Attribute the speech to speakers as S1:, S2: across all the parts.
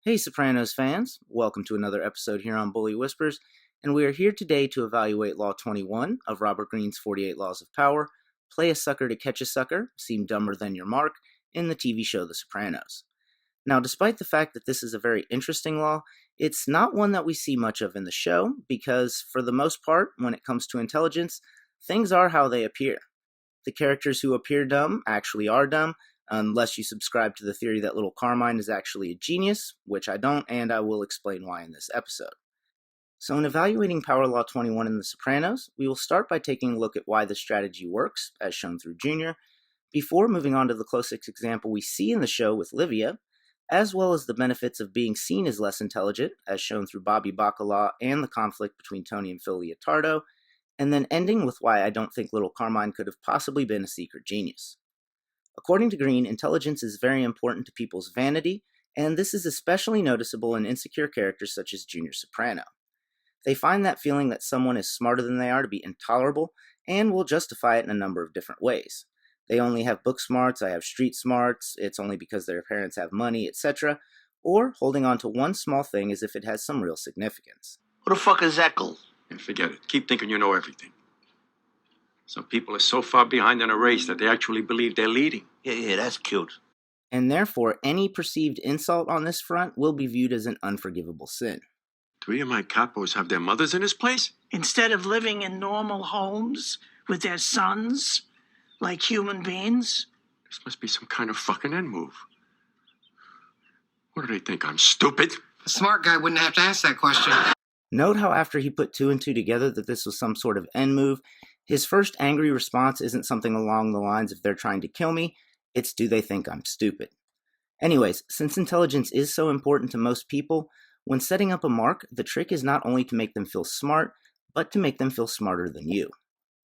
S1: Hey Sopranos fans, welcome to another episode here on Bully Whispers, and we are here today to evaluate Law 21 of Robert Greene's 48 Laws of Power, Play a Sucker to Catch a Sucker, Seem Dumber Than Your Mark, in the TV show The Sopranos. Now, despite the fact that this is a very interesting law, it's not one that we see much of in the show, because for the most part, when it comes to intelligence, things are how they appear. The characters who appear dumb actually are dumb, unless you subscribe to the theory that Little Carmine is actually a genius, which I don't, and I will explain why in this episode. So in evaluating Power Law 21 in The Sopranos, we will start by taking a look at why the strategy works, as shown through Junior, before moving on to the closest example we see in the show with Livia, as well as the benefits of being seen as less intelligent, as shown through Bobby Bacala and the conflict between Tony and Phil Leotardo, and then ending with why I don't think Little Carmine could have possibly been a secret genius. According to Greene, intelligence is very important to people's vanity, and this is especially noticeable in insecure characters such as Junior Soprano. They find that feeling that someone is smarter than they are to be intolerable, and will justify it in a number of different ways. They only have book smarts, I have street smarts, it's only because their parents have money, etc., or holding on to one small thing as if it has some real significance.
S2: Who the fuck is Eckel?
S3: And forget it. Keep thinking you know everything. Some people are so far behind in a race that they actually believe they're leading.
S2: Yeah, that's cute.
S1: And therefore, any perceived insult on this front will be viewed as an unforgivable sin.
S3: 3 of my capos have their mothers in this place?
S4: Instead of living in normal homes with their sons, like human beings?
S3: This must be some kind of fucking end move. What do they think, I'm stupid?
S5: A smart guy wouldn't have to ask that question.
S1: Note how after he put 2 and 2 together that this was some sort of end move, his first angry response isn't something along the lines of they're trying to kill me, it's do they think I'm stupid. Anyways, since intelligence is so important to most people, when setting up a mark, the trick is not only to make them feel smart, but to make them feel smarter than you.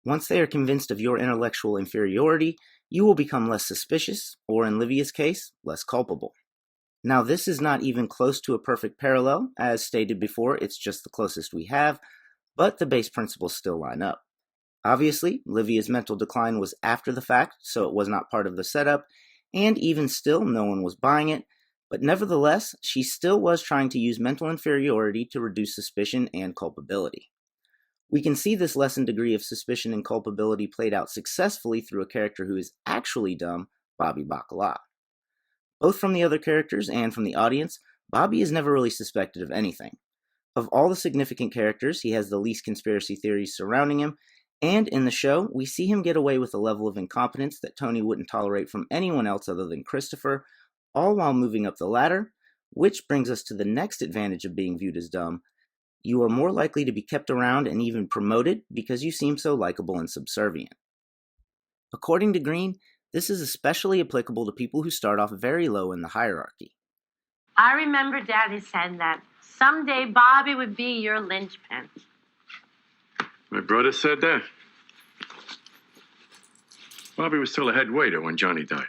S1: Once they are convinced of your intellectual inferiority, you will become less suspicious, or in Livia's case, less culpable. Now this is not even close to a perfect parallel, as stated before, it's just the closest we have, but the base principles still line up. Obviously, Livia's mental decline was after the fact, so it was not part of the setup, and even still, no one was buying it, but nevertheless, she still was trying to use mental inferiority to reduce suspicion and culpability. We can see this lessened degree of suspicion and culpability played out successfully through a character who is actually dumb, Bobby Bacala. Both from the other characters and from the audience, Bobby is never really suspected of anything. Of all the significant characters, he has the least conspiracy theories surrounding him, and in the show, we see him get away with a level of incompetence that Tony wouldn't tolerate from anyone else other than Christopher, all while moving up the ladder, which brings us to the next advantage of being viewed as dumb. You are more likely to be kept around and even promoted because you seem so likable and subservient. According to Greene, this is especially applicable to people who start off very low in the hierarchy.
S6: I remember Daddy said that someday Bobby would be your linchpin.
S3: My brother said that. Bobby was still a head waiter when Johnny died.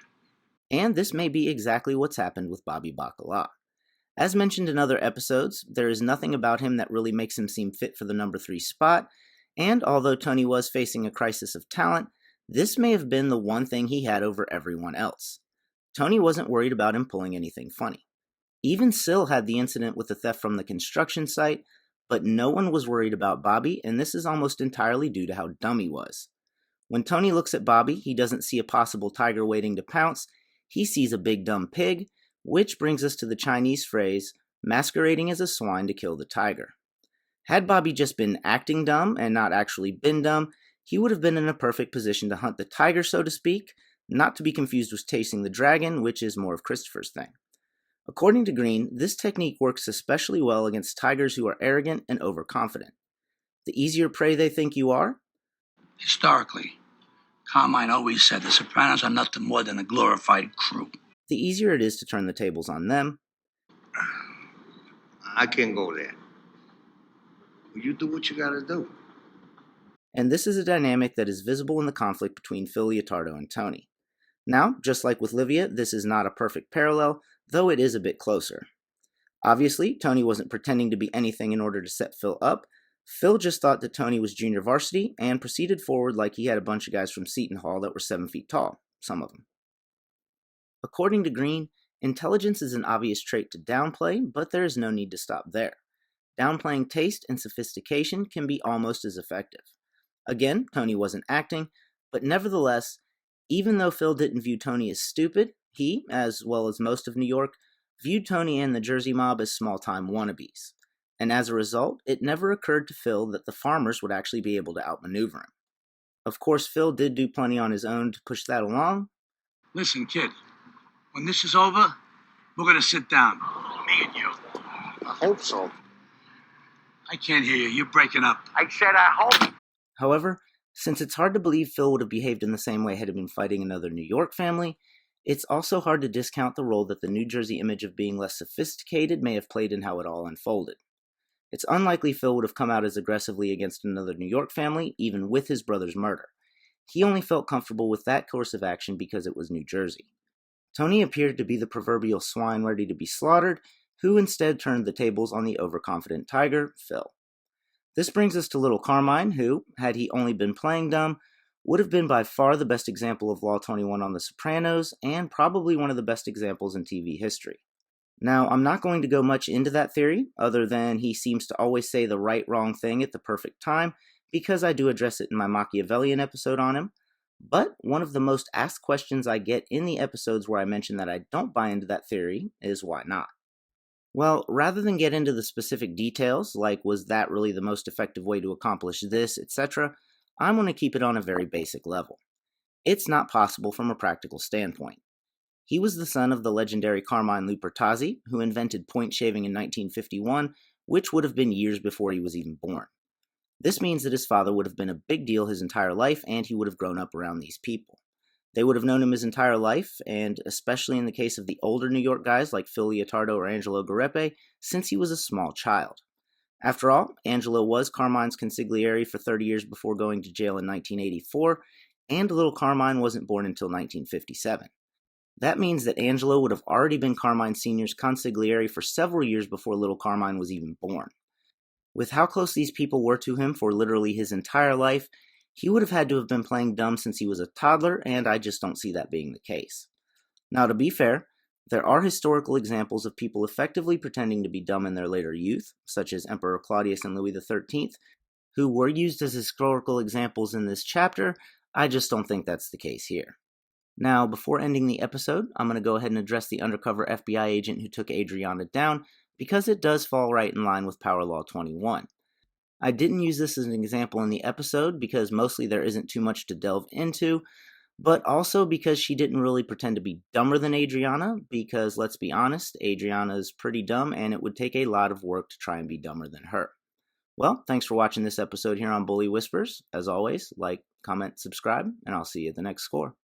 S1: And this may be exactly what's happened with Bobby Bacala. As mentioned in other episodes, there is nothing about him that really makes him seem fit for the number 3 spot, and although Tony was facing a crisis of talent, this may have been the one thing he had over everyone else. Tony wasn't worried about him pulling anything funny. Even Sil had the incident with the theft from the construction site, but no one was worried about Bobby, and this is almost entirely due to how dumb he was. When Tony looks at Bobby, he doesn't see a possible tiger waiting to pounce, he sees a big dumb pig, which brings us to the Chinese phrase, masquerading as a swine to kill the tiger. Had Bobby just been acting dumb and not actually been dumb, he would have been in a perfect position to hunt the tiger, so to speak, not to be confused with chasing the dragon, which is more of Christopher's thing. According to Greene, this technique works especially well against tigers who are arrogant and overconfident. The easier prey they think you are,
S2: Historically, Carmine always said the Sopranos are nothing more than a glorified crew.
S1: the easier it is to turn the tables on them.
S7: I can't go there. You do what you gotta do.
S1: And this is a dynamic that is visible in the conflict between Phil Leotardo and Tony. Now, just like with Livia, this is not a perfect parallel, though it is a bit closer. Obviously, Tony wasn't pretending to be anything in order to set Phil up. Phil just thought that Tony was junior varsity and proceeded forward like he had a bunch of guys from Seton Hall that were 7 feet tall, some of them. According to Greene, Intelligence is an obvious trait to downplay, but there is no need to stop there. Downplaying taste and sophistication can be almost as effective. Again, Tony wasn't acting, but nevertheless, even though Phil didn't view Tony as stupid, he, as well as most of New York, viewed Tony and the Jersey mob as small-time wannabes. And as a result, it never occurred to Phil that the farmers would actually be able to outmaneuver him. Of course, Phil did do plenty on his own to push that along.
S2: Listen, kid, when this is over, we're gonna sit down. Me and you.
S7: I hope so.
S2: I can't hear you. You're breaking up.
S7: I said I hope.
S1: However, since it's hard to believe Phil would have behaved in the same way had he been fighting another New York family, it's also hard to discount the role that the New Jersey image of being less sophisticated may have played in how it all unfolded. It's unlikely Phil would have come out as aggressively against another New York family, even with his brother's murder. He only felt comfortable with that course of action because it was New Jersey. Tony appeared to be the proverbial swine ready to be slaughtered, who instead turned the tables on the overconfident tiger, Phil. This brings us to Little Carmine, who, had he only been playing dumb, would have been by far the best example of Law 21 on The Sopranos, and probably one of the best examples in TV history. Now, I'm not going to go much into that theory, other than he seems to always say the wrong thing at the perfect time, because I do address it in my Machiavellian episode on him. But one of the most asked questions I get in the episodes where I mention that I don't buy into that theory is why not? Well, rather than get into the specific details, like was that really the most effective way to accomplish this, etc., I'm going to keep it on a very basic level. It's not possible from a practical standpoint. He was the son of the legendary Carmine Lupertazzi, who invented point shaving in 1951, which would have been years before he was even born. This means that his father would have been a big deal his entire life, and he would have grown up around these people. They would have known him his entire life, and especially in the case of the older New York guys like Phil Leotardo or Angelo Gareppe, since he was a small child. After all, Angelo was Carmine's consigliere for 30 years before going to jail in 1984, and Little Carmine wasn't born until 1957. That means that Angelo would have already been Carmine Sr.'s consigliere for several years before Little Carmine was even born. With how close these people were to him for literally his entire life, he would have had to have been playing dumb since he was a toddler, and I just don't see that being the case. Now, to be fair, there are historical examples of people effectively pretending to be dumb in their later youth, such as Emperor Claudius and Louis XIII, who were used as historical examples in this chapter. I just don't think that's the case here. Now, before ending the episode, I'm going to go ahead and address the undercover FBI agent who took Adriana down, because it does fall right in line with Power Law 21. I didn't use this as an example in the episode because mostly there isn't too much to delve into, but also because she didn't really pretend to be dumber than Adriana, because let's be honest, Adriana is pretty dumb and it would take a lot of work to try and be dumber than her. Well, thanks for watching this episode here on Bully Whispers. As always, like, comment, subscribe, and I'll see you at the next score.